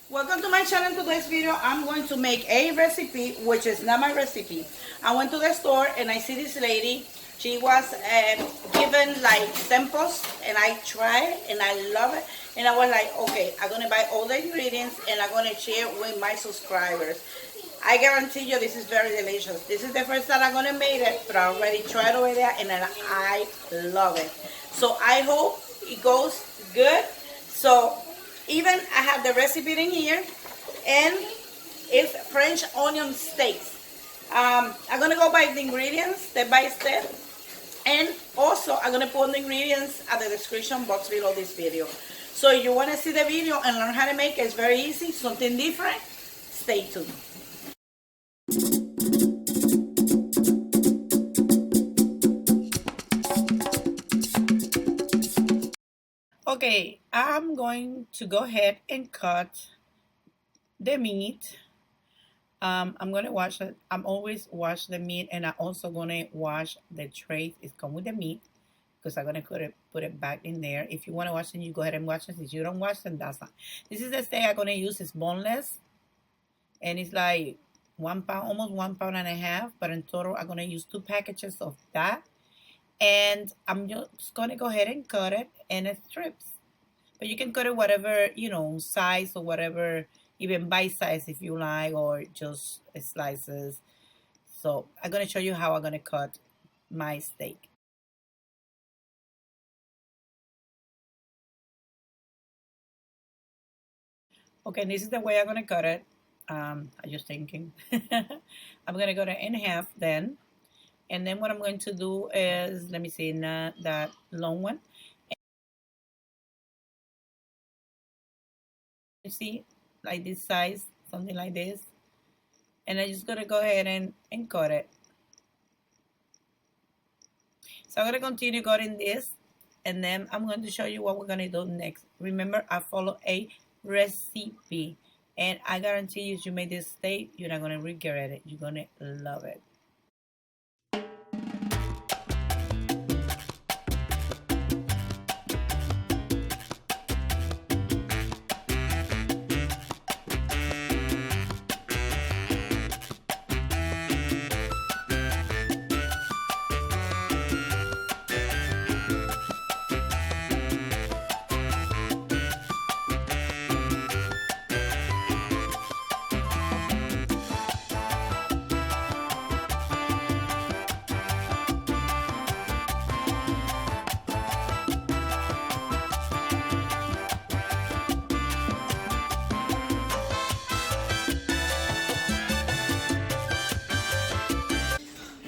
Welcome to my channel. Today's video I'm going to make a recipe which is not my recipe. I went to the store and I see this lady. She was given like samples and I tried and I love it, and I was like, okay, I'm gonna buy all the ingredients and I'm gonna share with my subscribers. I guarantee you this is very delicious. This is the first time I'm gonna make it, but I already tried over there and I love it. So I hope it goes good. So even I have the recipe in here, and it's French onion steaks. I'm gonna go by the ingredients step by step, and also I'm gonna put the ingredients at the description box below this video. So if you want to see the video and learn how to make it, it's very easy, something different, stay tuned. Okay, I'm going to go ahead and cut the meat. I'm gonna wash it. I'm always wash the meat, and I'm also gonna wash the trays. It's come with the meat because I'm gonna put it back in there. If you want to wash it, you go ahead and wash it. If you don't wash them, that's not. This is the steak I'm gonna use. It's boneless, and it's like 1 pound, almost 1.5 pounds. But in total, I'm gonna use 2 packages of that. And I'm just going to go ahead and cut it in strips. But you can cut it whatever, size or whatever, even bite size if you like, or just slices. So I'm going to show you how I'm going to cut my steak. Okay, this is the way I'm going to cut it. I'm just thinking. I'm going to cut it in half then. And then what I'm going to do is, let me see, not that long one. You see, like this size, something like this. And I'm just going to go ahead and cut it. So I'm going to continue cutting this. And then I'm going to show you what we're going to do next. Remember, I follow a recipe. And I guarantee you, if you make this steak, you're not going to regret it. You're going to love it.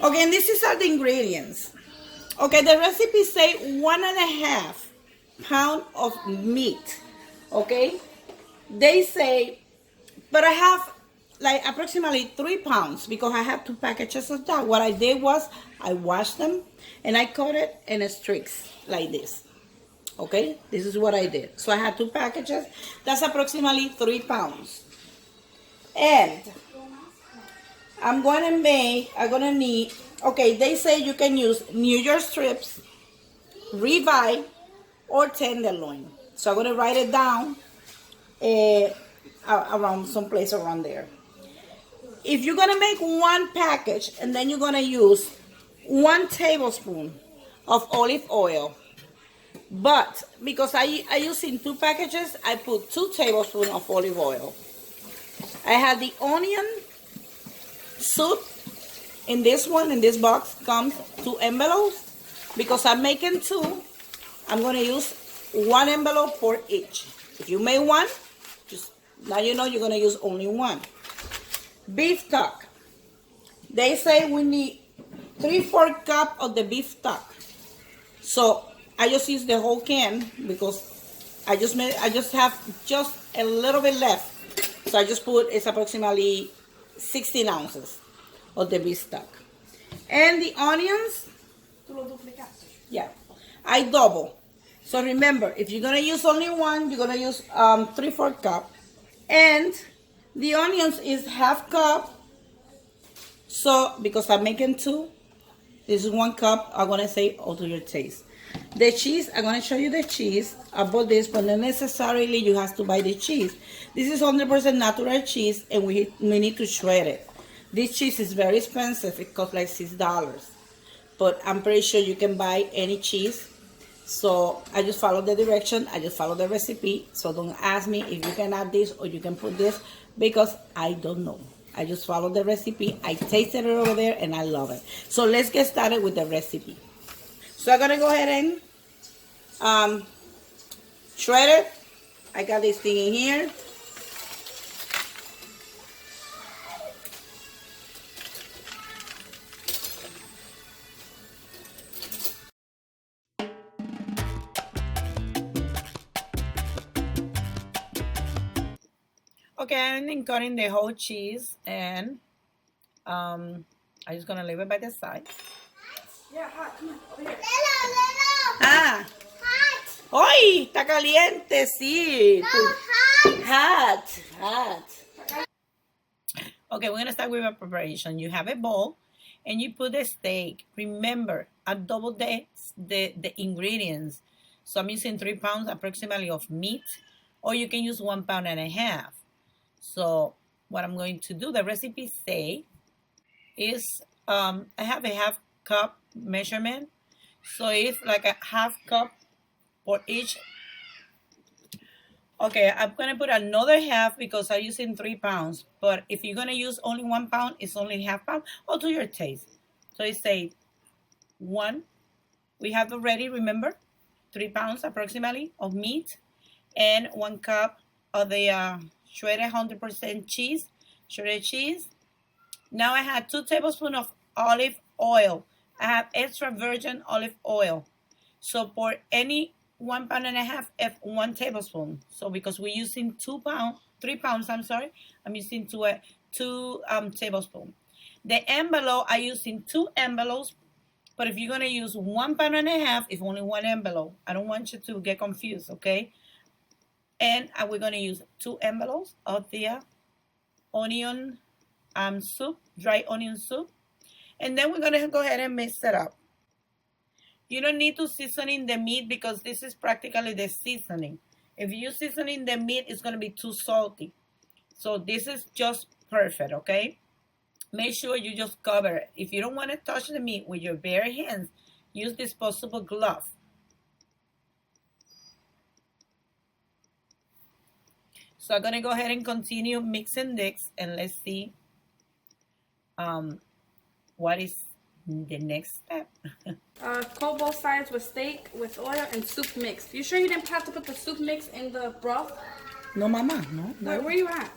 Okay, and this is all the ingredients. Okay, the recipe say 1.5 pound of meat. Okay, they say, but I have like approximately 3 pounds because I have 2 packages of that. What I did was I washed them and I cut it in strips like this. Okay, this is what I did. So I had 2 packages. That's approximately 3 pounds. And I'm gonna need, okay, they say you can use New York strips, ribeye, or tenderloin. So I'm gonna write it down around someplace around there. If you're gonna make 1 package, and then you're gonna use 1 tablespoon of olive oil. But because I use in 2 packages, I put 2 tablespoons of olive oil. I have the onion soup in this one. In this box comes 2 envelopes. Because I'm making 2, I'm going to use 1 envelope for each. If you make 1, just now you know you're going to use only 1. Beef stock. They say we need 3/4 cup of the beef stock. So I just use the whole can because I just have just a little bit left. So I just put, it's approximately 16 ounces of the beef stock. And the onions, yeah, I double. So remember, if you're gonna use only 1, you're gonna use 3/4 cup. And the onions is 1/2 cup. So because I'm making 2, this is 1 cup. I'm gonna say all to your taste. The cheese, I'm going to show you the cheese. I bought this, but not necessarily you have to buy the cheese. This is 100% natural cheese, and we need to shred it. This cheese is very expensive. It costs like $6. But I'm pretty sure you can buy any cheese. So I just follow the direction. I just follow the recipe. So don't ask me if you can add this or you can put this, because I don't know. I just follow the recipe. I tasted it over there and I love it. So let's get started with the recipe. So I'm going to go ahead and shred it. I got this thing in here. Okay, I'm cutting the whole cheese, and I'm just gonna leave it by the side. Yeah, hot. Come on, over here. Ah. Hot. ¡Ay! Está caliente, sí. No, hot. Hot. Okay, we're gonna start with our preparation. You have a bowl, and you put the steak. Remember, I double the ingredients. So I'm using 3 pounds approximately of meat, or you can use 1.5 pounds. So what I'm going to do, the recipe say, is I have a half cup measurement. So it's like a half cup for each. Okay, I'm gonna put another half because I'm using 3 pounds. But if you're gonna use only 1 pound, it's only half pound, or to your taste. So it say 1. We have already, remember, 3 pounds approximately of meat, and 1 cup of the shredded 100% cheese, shredded cheese. Now I have 2 tablespoons of olive oil. I have extra virgin olive oil. So for any 1.5 pounds, 1 tablespoon. So because we're using 3 pounds, I'm using 2 tablespoons. The envelope, I'm using 2 envelopes. But if you're gonna use 1.5 pounds, it's only 1 envelope. I don't want you to get confused, okay? And we're going to use 2 envelopes of the onion soup, dry onion soup. And then we're going to go ahead and mix it up. You don't need to season the meat because this is practically the seasoning. If you season the meat, it's going to be too salty. So this is just perfect, okay? Make sure you just cover it. If you don't want to touch the meat with your bare hands, use disposable glove. So I'm going to go ahead and continue mixing this, and let's see what is the next step. Coat both sides with steak, with oil, and soup mix. You sure you didn't have to put the soup mix in the broth? No, mama, no. Where you at?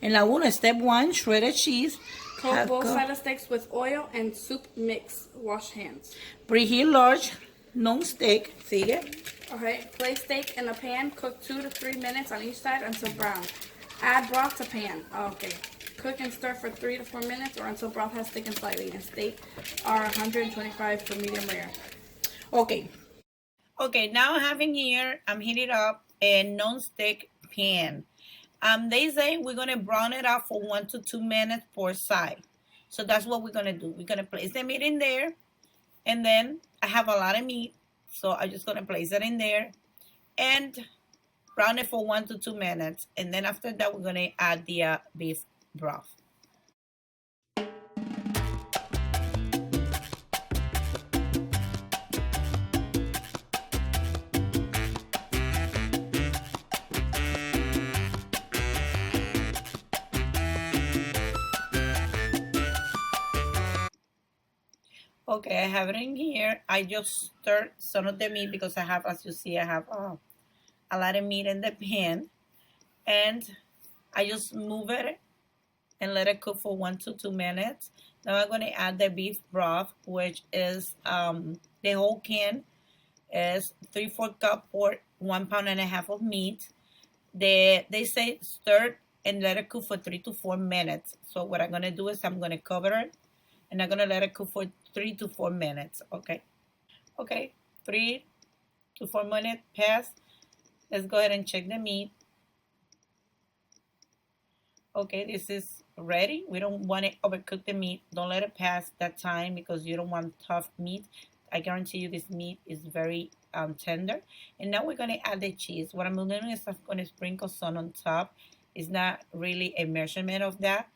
En la 1, step 1, shredded cheese. Coat both sides of steaks with oil and soup mix. Wash hands. Preheat large non-stick. Sigue. Okay, place steak in a pan. Cook 2 to 3 minutes on each side until brown. Add broth to pan. Okay. Cook and stir for 3 to 4 minutes or until broth has thickened slightly. And steak are 125 for medium rare. Okay. Okay, now having here, I'm heating up a non-stick pan. They say we're going to brown it up for 1 to 2 minutes per side. So that's what we're going to do. We're going to place the meat in there. And then I have a lot of meat. So I'm just going to place it in there and brown it for 1 to 2 minutes. And then after that, we're going to add the beef broth. Okay, I have it in here. I just stirred some of the meat because I have, as you see, I have a lot of meat in the pan. And I just move it and let it cook for 1 to 2 minutes. Now I'm going to add the beef broth, which is the whole can is 3/4 cup for 1.5 pounds of meat. They say stir and let it cook for 3 to 4 minutes. So what I'm going to do is I'm going to cover it and I'm going to let it cook for 3 to 4 minutes. Okay. Okay. 3 to 4 minutes passed. Let's go ahead and check the meat. Okay, this is ready. We don't want to overcook the meat. Don't let it pass that time because you don't want tough meat. I guarantee you this meat is very tender. And now we're going to add the cheese. What I'm doing is I'm going to sprinkle some on top. It's not really a measurement of that.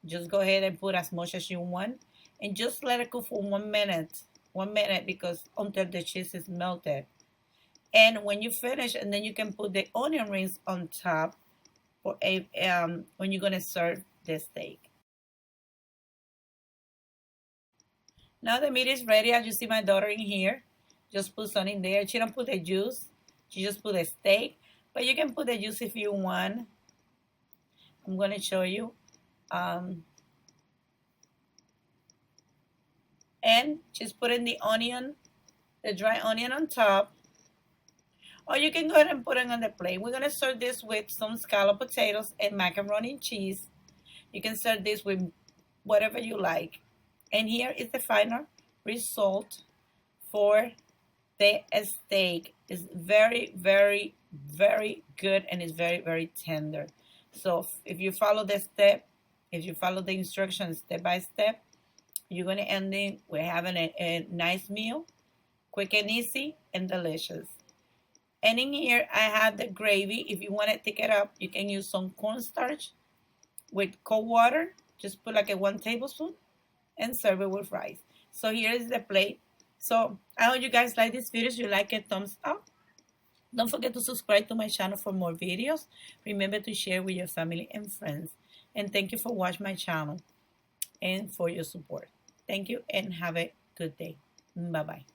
Just go ahead and put as much as you want. And just let it cook for 1 minute. 1 minute, because until the cheese is melted. And when you finish, and then you can put the onion rings on top for a when you're going to serve the steak. Now the meat is ready. As you see my daughter in here, just put some in there. She don't put the juice. She just put the steak. But you can put the juice if you want. I'm going to show you. And just put in the onion, the dry onion on top. Or you can go ahead and put it on the plate. We're going to serve this with some scalloped potatoes and macaroni and cheese. You can serve this with whatever you like. And here is the final result for the steak. It's very, very, very good, and it's very, very tender. So if you follow the step, if you follow the instructions step by step, you're going to end in with having a nice meal, quick and easy and delicious. And in here, I have the gravy. If you want to thick it up, you can use some cornstarch with cold water. Just put like 1 tablespoon and serve it with rice. So here is the plate. So I hope you guys like this video. If you like it, thumbs up. Don't forget to subscribe to my channel for more videos. Remember to share with your family and friends. And thank you for watching my channel and for your support. Thank you and have a good day. Bye-bye.